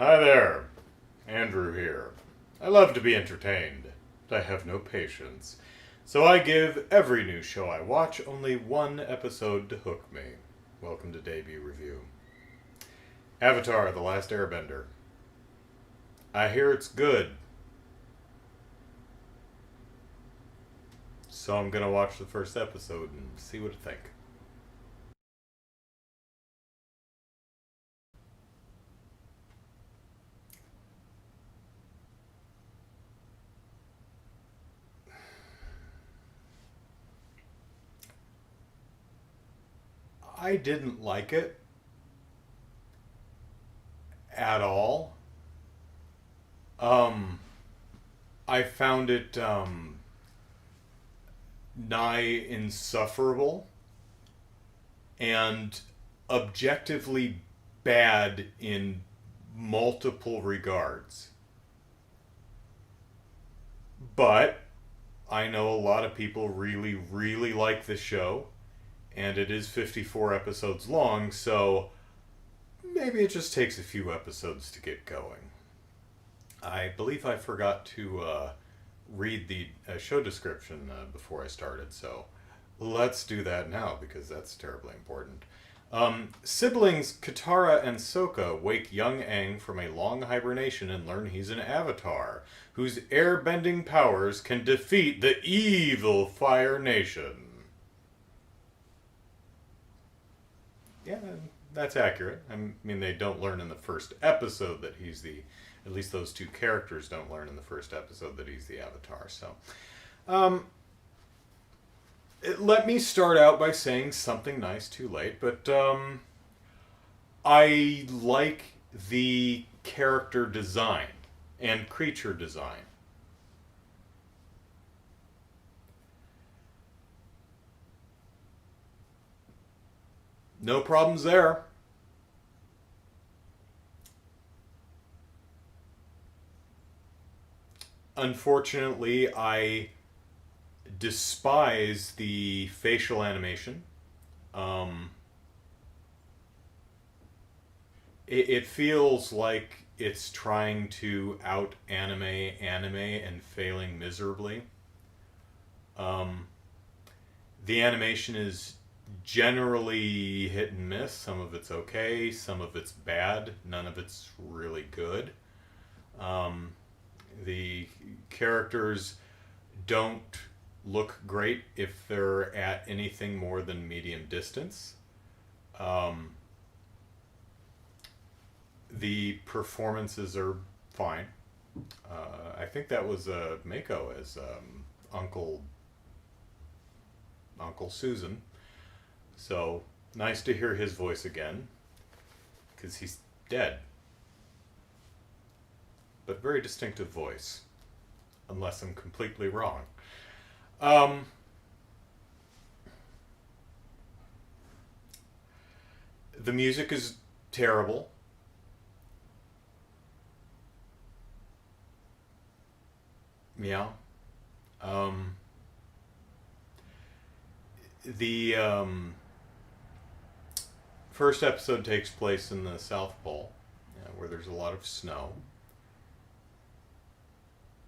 Hi there, Andrew here. I love to be entertained, but I have no patience. So I give every new show I watch only one episode to hook me. Welcome to Debut Review. Avatar: The Last Airbender. I hear it's good, so I'm gonna watch the first episode and see what I think. I didn't like it at all. Um, I found it nigh insufferable and objectively bad in multiple regards. But I know a lot of people really, really like the show, and it is 54 episodes long, so maybe it just takes a few episodes to get going. I believe I forgot to read the show description before I started, so let's do that now because that's terribly important. Siblings Katara and Sokka wake young Aang from a long hibernation and learn he's an avatar whose airbending powers can defeat the evil Fire Nation. Yeah, that's accurate. I mean, they don't learn in the first episode that he's the. At least those two characters don't learn in the first episode that he's the Avatar. So, um, let me start out by saying something nice too late, but I like the character design and creature design. No problems there. Unfortunately, I despise the facial animation. Um, it feels like it's trying to out anime and failing miserably. Um, the animation is generally hit and miss. Some of it's okay, some of it's bad, none of it's really good. Um, the characters don't look great if they're at anything more than medium distance. Um, the performances are fine. I think that was Mako as Uncle Uncle Susan. So nice to hear his voice again because he's dead, but very distinctive voice, unless I'm completely wrong. Um, the music is terrible. Yeah. Um, the first episode takes place in the South Pole, where there's a lot of snow,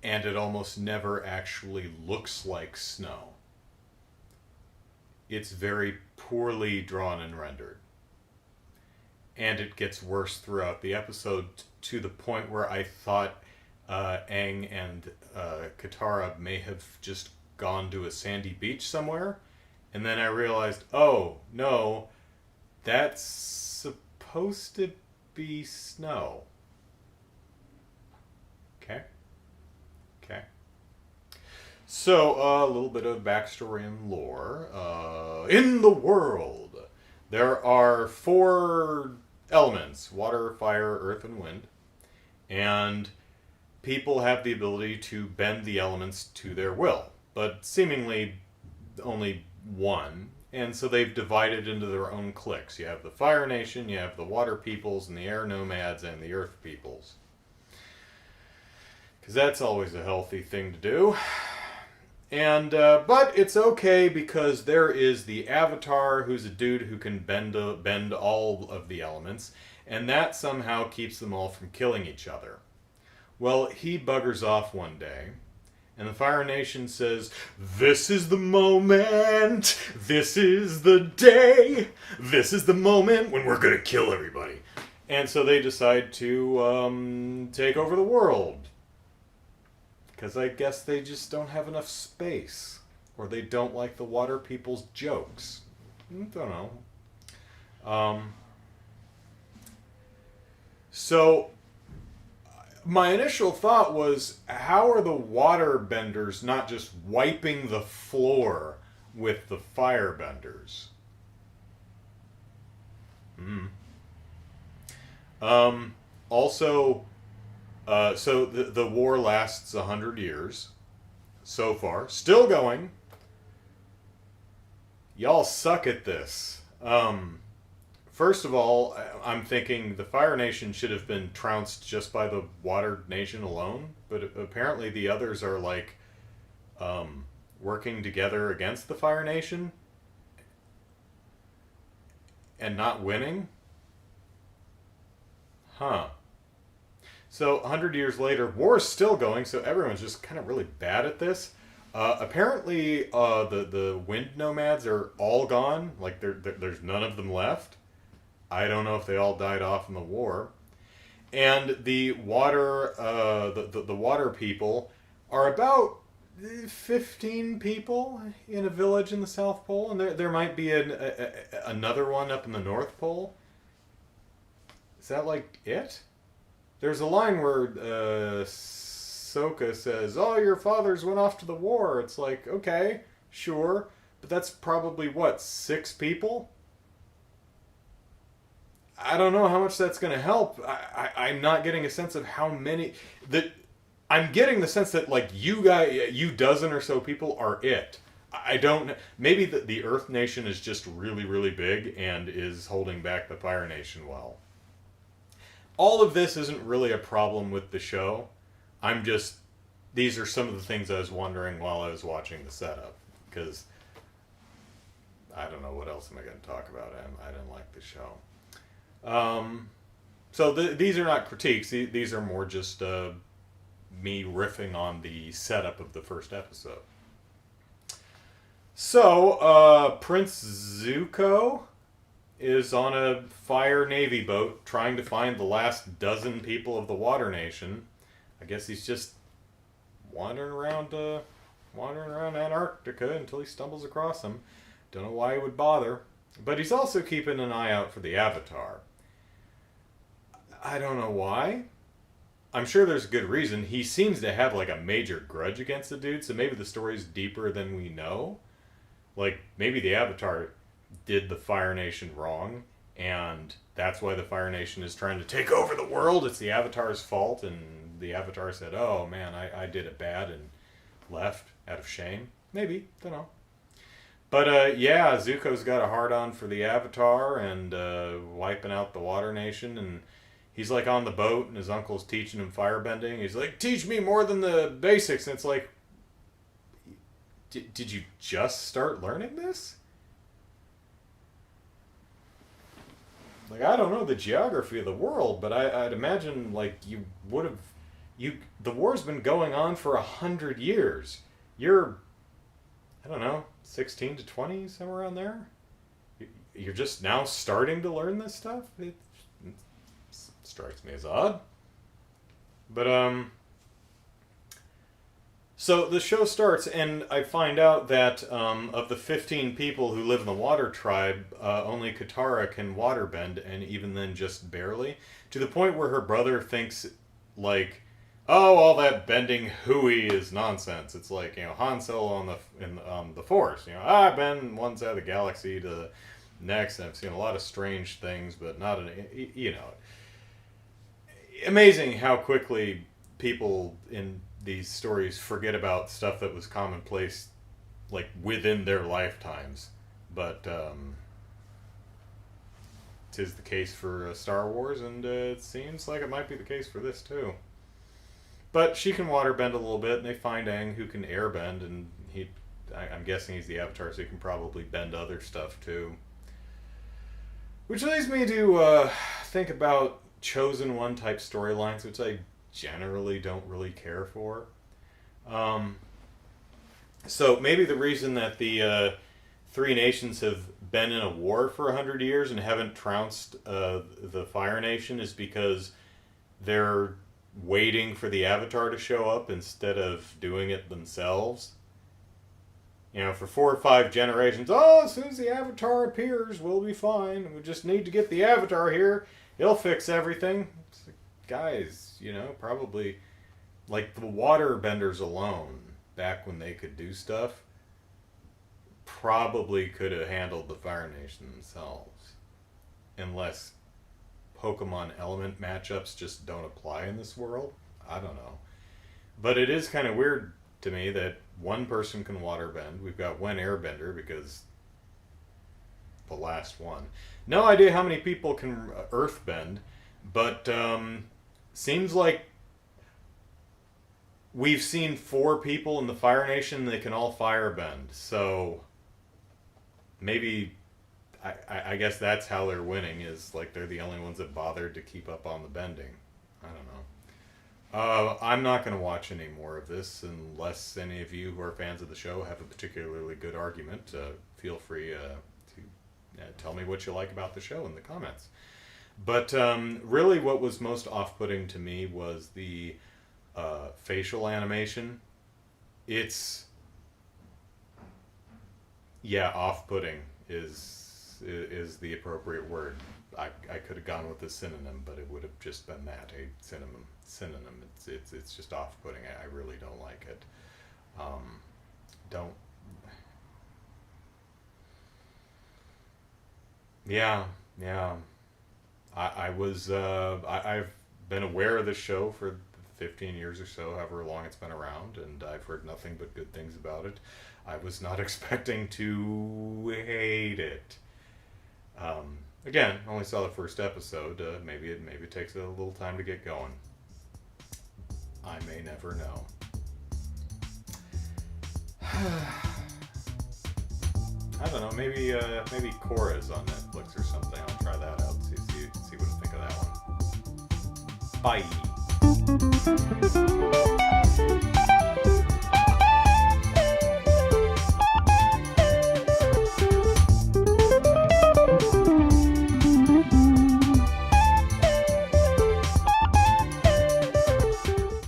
and it almost never actually looks like snow. It's very poorly drawn and rendered. And it gets worse throughout the episode to the point where I thought Aang and Katara may have just gone to a sandy beach somewhere. And then I realized, oh, no, that's supposed to be snow. Okay. Okay. So, a little bit of backstory and lore. In the world, there are four elements: water, fire, earth, and wind. And people have the ability to bend the elements to their will, but seemingly only one. And so they've divided into their own cliques. You have the Fire Nation, you have the Water Peoples, and the Air Nomads, and the Earth Peoples. Because that's always a healthy thing to do. And but it's okay because there is the Avatar, who's a dude who can bend all of the elements, and that somehow keeps them all from killing each other. Well, he buggers off one day, and the Fire Nation says, "This is the moment! This is the day! This is the moment when we're gonna kill everybody!" And so they decide to take over the world. Because I guess they just don't have enough space. Or they don't like the water people's jokes. I don't know. So, my initial thought was, how are the water benders not just wiping the floor with the firebenders? Also, so the war lasts 100 years so far. Still going. Y'all suck at this. First of all, I'm thinking the Fire Nation should have been trounced just by the Water Nation alone, but apparently the others are like working together against the Fire Nation and not winning. Huh. So 100 years later, war is still going, so everyone's just kind of really bad at this. Apparently, the wind nomads are all gone. Like there's none of them left. I don't know if they all died off in the war. And the water, the water people are about 15 people in a village in the South Pole, and there might be another one up in the North Pole. Is that like it? There's a line where Sokka says, "Oh, your fathers went off to the war." It's like, okay, sure, but that's probably what, 6 people? I don't know how much that's going to help. I'm not getting a sense of how many. I'm getting the sense that like you dozen or so people are it. I don't. Maybe the Earth Nation is just really, really big and is holding back the Fire Nation well. All of this isn't really a problem with the show. These are some of the things I was wondering while I was watching the setup. Because I don't know, what else am I going to talk about? I didn't like the show. So these are not critiques. These are more just me riffing on the setup of the first episode. So, Prince Zuko is on a fire navy boat trying to find the last dozen people of the Water Nation. I guess he's just wandering around Antarctica until he stumbles across them. Don't know why he would bother. But he's also keeping an eye out for the Avatar. I don't know why. I'm sure there's a good reason. He seems to have like a major grudge against the dude, so maybe the story's deeper than we know. Like, maybe the Avatar did the Fire Nation wrong, and that's why the Fire Nation is trying to take over the world. It's the Avatar's fault, and the Avatar said, "Oh man, I did it bad," and left out of shame. Maybe, don't know. But yeah, Zuko's got a hard-on for the Avatar and wiping out the Water Nation, and he's like on the boat, and his uncle's teaching him firebending. He's like, "Teach me more than the basics," and it's like, did you just start learning this? Like, I don't know the geography of the world, but I'd imagine, like, you would have... The war's been going on for 100 years. You're, I don't know, 16 to 20, somewhere around there? You're just now starting to learn this stuff? It strikes me as odd. But, so the show starts, and I find out that of the 15 people who live in the Water Tribe, only Katara can waterbend, and even then just barely. To the point where her brother thinks, like, oh, all that bending hooey is nonsense. It's like, Han Solo on the Force. I've been one side of the galaxy to the next, and I've seen a lot of strange things, but not amazing how quickly people in these stories forget about stuff that was commonplace, like, within their lifetimes. But, 'tis the case for Star Wars, and it seems like it might be the case for this, too. But she can waterbend a little bit, and they find Aang, who can airbend, and I'm guessing he's the Avatar, so he can probably bend other stuff, too. Which leads me to think about chosen one type storylines, which I generally don't really care for. Um, so maybe the reason that the three nations have been in a war for 100 years and haven't trounced the Fire Nation is because they're waiting for the Avatar to show up instead of doing it themselves. You know, for 4 or 5 generations, oh, as soon as the Avatar appears, we'll be fine. We just need to get the Avatar here. He'll fix everything. It's like, guys, you know, probably like the water benders alone, back when they could do stuff, probably could have handled the Fire Nation themselves. Unless Pokemon element matchups just don't apply in this world. I don't know. But it is kind of weird to me that one person can waterbend. We've got one airbender because the last one. No idea how many people can earthbend, but seems like we've seen 4 people in the Fire Nation that can all firebend. So maybe I guess that's how they're winning, is like they're the only ones that bothered to keep up on the bending. I don't know. I'm not going to watch any more of this unless any of you who are fans of the show have a particularly good argument. Feel free to tell me what you like about the show in the comments. But really what was most off-putting to me was the facial animation. It's... yeah, off-putting is the appropriate word. I could have gone with a synonym, but it would have just been that, a synonym. It's just off-putting. I really don't like it. Don't. Yeah. I've been aware of this show for 15 years or so, however long it's been around, and I've heard nothing but good things about it. I was not expecting to hate it. Again, only saw the first episode. Maybe it takes a little time to get going. I may never know. I don't know. Maybe Korra's on Netflix or something. I'll try that out. See what I think of that one. Bye.